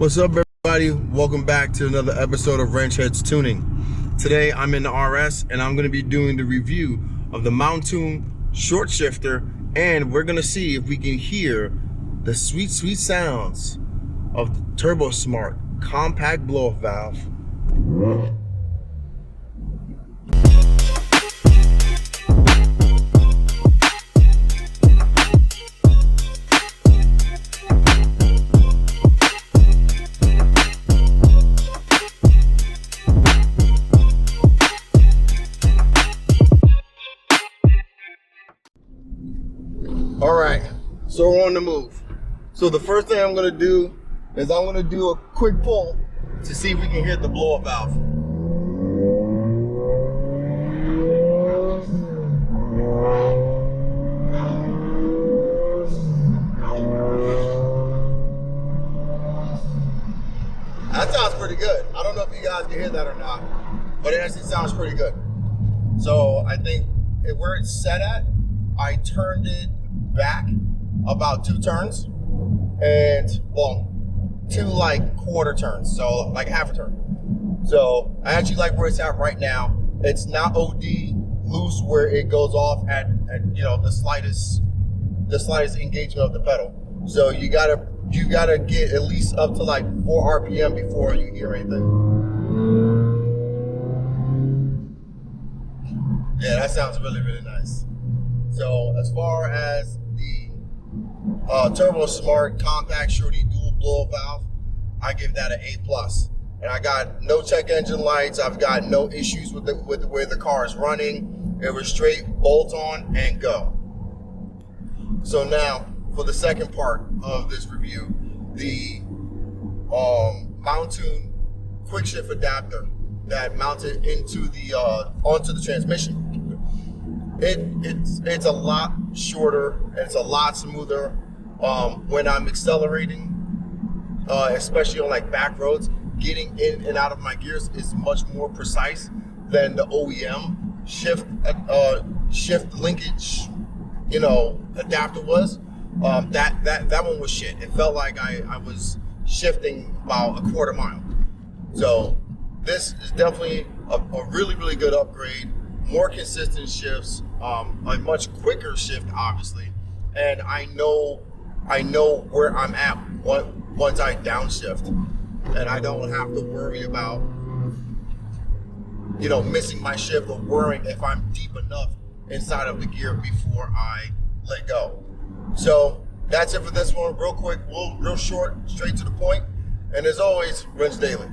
What's up, everybody? Welcome back to another episode of Wrench Heads Tuning. Today I'm in the RS and I'm going to be doing the review of the Mountoon short shifter, and we're going to see if we can hear the sweet sounds of the Turbosmart Kompact blow-off valve. All right, so we're on the move. So the first thing I'm gonna do is I'm gonna do a quick pull to see if we can hear the blow-off valve. That sounds pretty good. I don't know if you guys can hear that or not, but it actually sounds pretty good. So I think where it's set at, I turned it back about 2 turns, and well, 2 like quarter turns, so like half a turn. So I actually like where it's at right now. It's not OD loose where it goes off at you know the slightest engagement of the pedal. So you gotta get at least up to like 4 RPM before you hear anything. Yeah, that sounds really nice. So as far as the Turbosmart Kompact Shorty dual blow valve, I give that an A+. And I got no check engine lights. I've got no issues with the way the car is running. It was straight bolt on and go. So now for the second part of this review, the Mountoon quick shift adapter that mounted into the onto the transmission. It's a lot shorter and it's a lot smoother when I'm accelerating, especially on like back roads. Getting in and out of my gears is much more precise than the OEM shift linkage, you know, adapter was. That one was shit. It felt like I was shifting about a quarter mile. So this is definitely a really good upgrade. More consistent shifts, a much quicker shift, obviously, and I know where I'm at once I downshift, and I don't have to worry about, you know, missing my shift or worrying if I'm deep enough inside of the gear before I let go. So that's it for this one. Real quick, real short, straight to the point, and as always, wrench daily.